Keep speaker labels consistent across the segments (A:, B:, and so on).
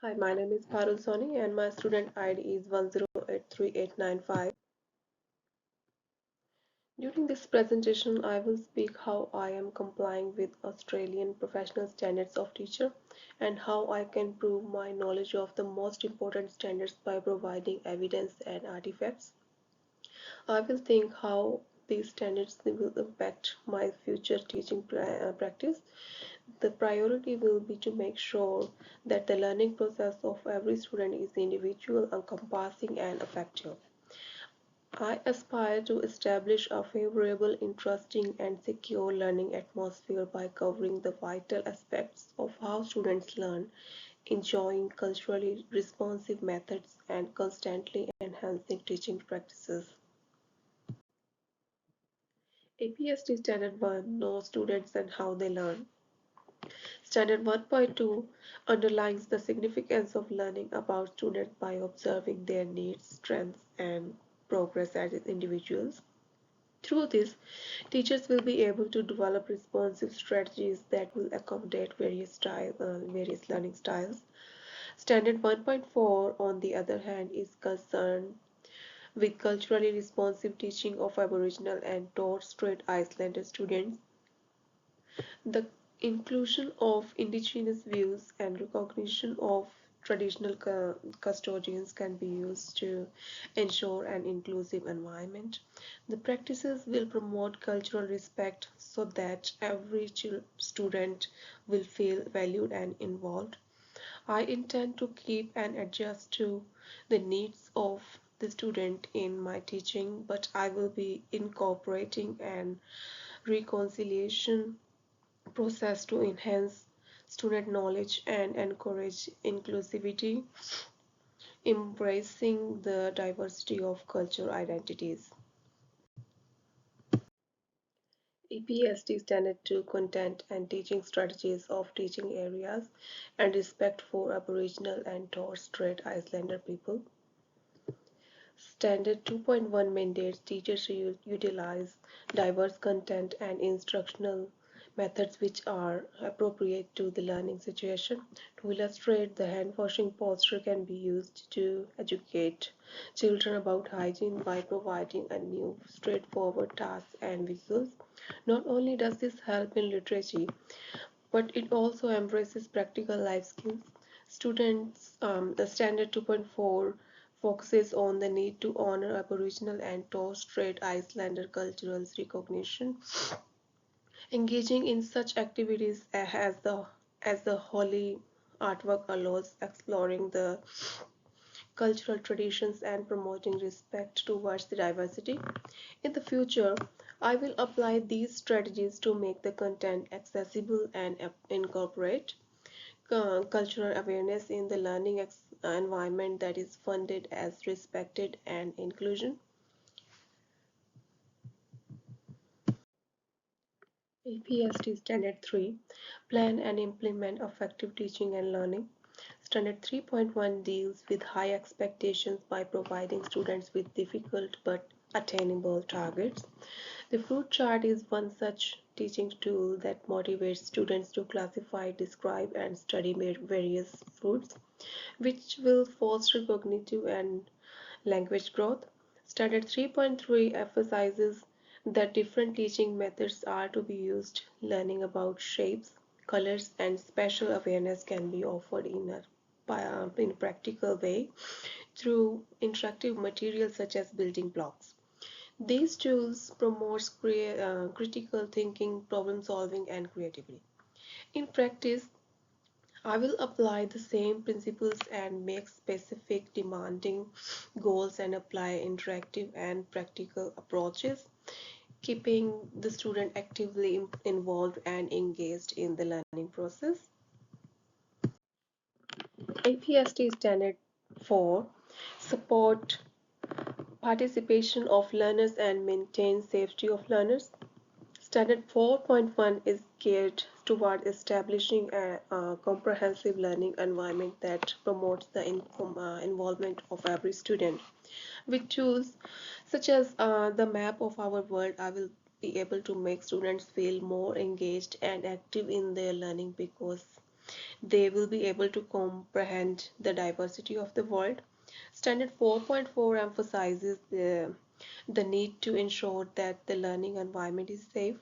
A: Hi, my name is Parul Soni and my student ID is 10838895. During this presentation, I will speak how I am complying with Australian professional standards of teacher and how I can prove my knowledge of the most important standards by providing evidence and artifacts. I will think how these standards will impact my future teaching practice. The priority will be to make sure that the learning process of every student is individual, encompassing, and effective. I aspire to establish a favorable, interesting, and secure learning atmosphere by covering the vital aspects of how students learn, enjoying culturally responsive methods, and constantly enhancing teaching practices. APST Standard 1 Know Students and How They Learn. Standard 1.2 underlines the significance of learning about students by observing their needs, strengths, and progress as individuals. Through this, teachers will be able to develop responsive strategies that will accommodate various learning styles. Standard 1.4, on the other hand, is concerned with culturally responsive teaching of Aboriginal and Torres Strait Islander students. The inclusion of indigenous views and recognition of traditional custodians can be used to ensure an inclusive environment. The practices will promote cultural respect so that every student will feel valued and involved. I intend to keep and adjust to the needs of the student in my teaching, but I will be incorporating an reconciliation process to enhance student knowledge and encourage inclusivity, embracing the diversity of cultural identities. EPSD Standard 2 Content and Teaching Strategies of Teaching Areas and Respect for Aboriginal and Torres Strait Islander People. Standard 2.1 mandates teachers to utilize diverse content and instructional methods which are appropriate to the learning situation. To illustrate, the hand washing posture can be used to educate children about hygiene by providing a new straightforward task and visuals. Not only does this help in literacy, but it also embraces practical life skills. The Standard 2.4 focuses on the need to honor Aboriginal and Torres Strait Islander cultural recognition. Engaging in such activities as the holy artwork allows exploring the cultural traditions and promoting respect towards the diversity. In the future, I will apply these strategies to make the content accessible and incorporate cultural awareness in the learning environment that is funded as respected and inclusion. APST Standard 3 Plan and implement effective teaching and learning. Standard 3.1 deals with high expectations by providing students with difficult but attainable targets. The fruit chart is one such teaching tool that motivates students to classify, describe, and study various fruits, which will foster cognitive and language growth. Standard 3.3 emphasizes that different teaching methods are to be used. Learning about shapes, colors, and spatial awareness can be offered in a practical way through interactive materials such as building blocks. These tools promote critical thinking, problem solving, and creativity. In practice, I will apply the same principles and make specific demanding goals and apply interactive and practical approaches, keeping the student actively involved and engaged in the learning process. APST Standard 4 support participation of learners and maintain safety of learners. Standard 4.1 is geared toward establishing a comprehensive learning environment that promotes the involvement of every student. With tools such as the map of our world, I will be able to make students feel more engaged and active in their learning because They will be able to comprehend the diversity of the world. Standard 4.4 emphasizes the need to ensure that the learning environment is safe.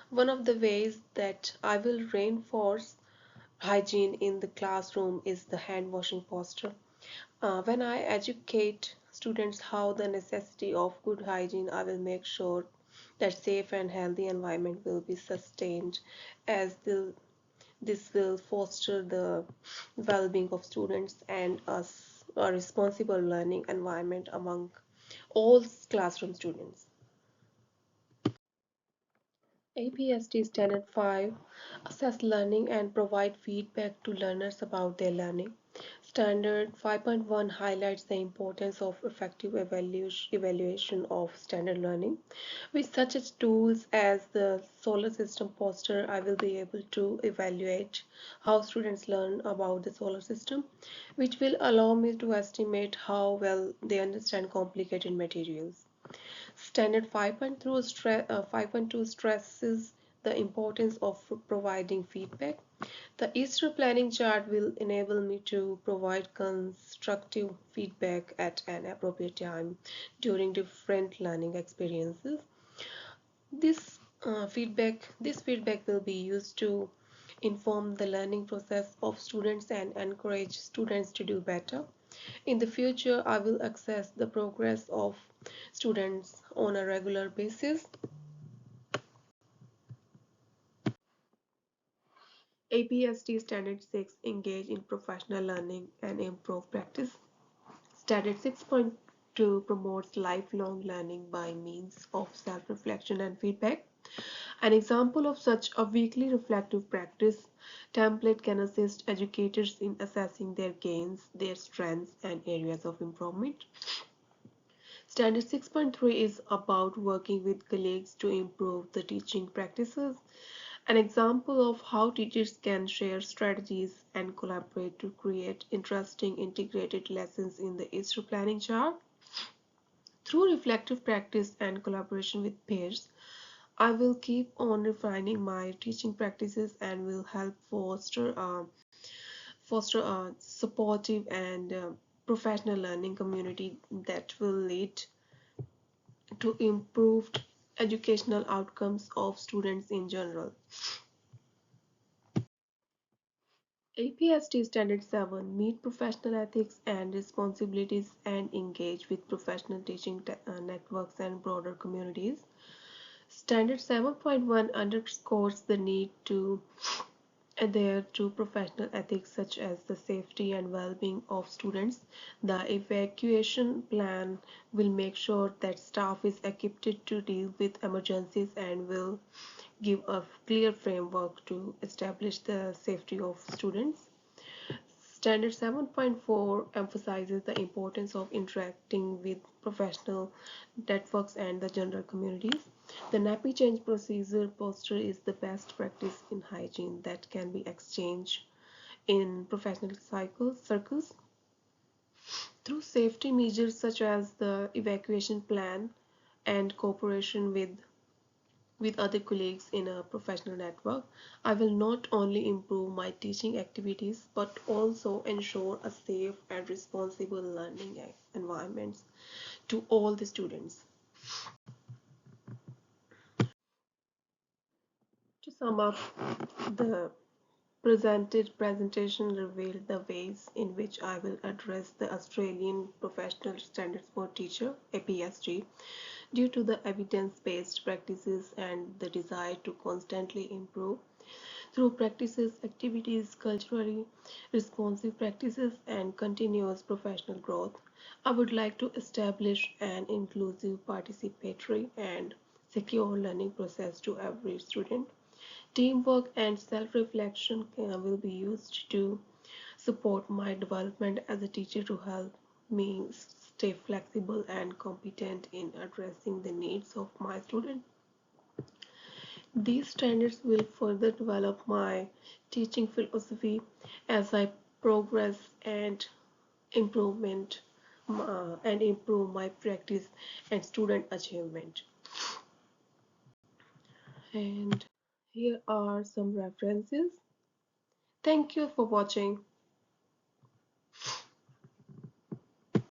A: One of the ways that I will reinforce hygiene in the classroom is the hand washing posture. When I educate students how the necessity of good hygiene, I will make sure that safe and healthy environment will be sustained as this will foster the well-being of students and a responsible learning environment among all classroom students. APST Standard 5 assess learning and provide feedback to learners about their learning. Standard 5.1 highlights the importance of effective evaluation of standard learning. With such as tools as the solar system poster, I will be able to evaluate how students learn about the solar system, which will allow me to estimate how well they understand complicated materials. Standard 5.2 stresses the importance of providing feedback. The Easter planning chart will enable me to provide constructive feedback at an appropriate time during different learning experiences. This feedback will be used to inform the learning process of students and encourage students to do better. In the future, I will assess the progress of students on a regular basis. APST Standard 6 engage in professional learning and improve practice. Standard 6.2 promotes lifelong learning by means of self-reflection and feedback. An example of such a weekly reflective practice template can assist educators in assessing their gains, their strengths, and areas of improvement. Standard 6.3 is about working with colleagues to improve the teaching practices. An example of how teachers can share strategies and collaborate to create interesting integrated lessons in the Easter planning chart. Through reflective practice and collaboration with peers, I will keep on refining my teaching practices and will help foster a supportive and professional learning community that will lead to improved educational outcomes of students in general. APST Standard 7 meet professional ethics and responsibilities and engage with professional teaching networks and broader communities. Standard 7.1 underscores the need to adhere to professional ethics such as the safety and well-being of students. The evacuation plan will make sure that staff is equipped to deal with emergencies and will give a clear framework to establish the safety of students. Standard 7.4 emphasizes the importance of interacting with professional networks and the general communities. The nappy change procedure poster is the best practice in hygiene that can be exchanged in professional circles. Through safety measures such as the evacuation plan and cooperation with other colleagues in a professional network, I will not only improve my teaching activities but also ensure a safe and responsible learning environments to all the students. To sum up, the presented presentation revealed the ways in which I will address the Australian Professional Standards Board Teacher (APSG) due to the evidence-based practices and the desire to constantly improve through practices, activities, culturally responsive practices, and continuous professional growth. I would like to establish an inclusive, participatory, and secure learning process to every student. Teamwork and self-reflection will be used to support my development as a teacher to help me stay flexible and competent in addressing the needs of my students. These standards will further develop my teaching philosophy as I progress improvement and improve my practice and student achievement. And here are some references. Thank you for watching.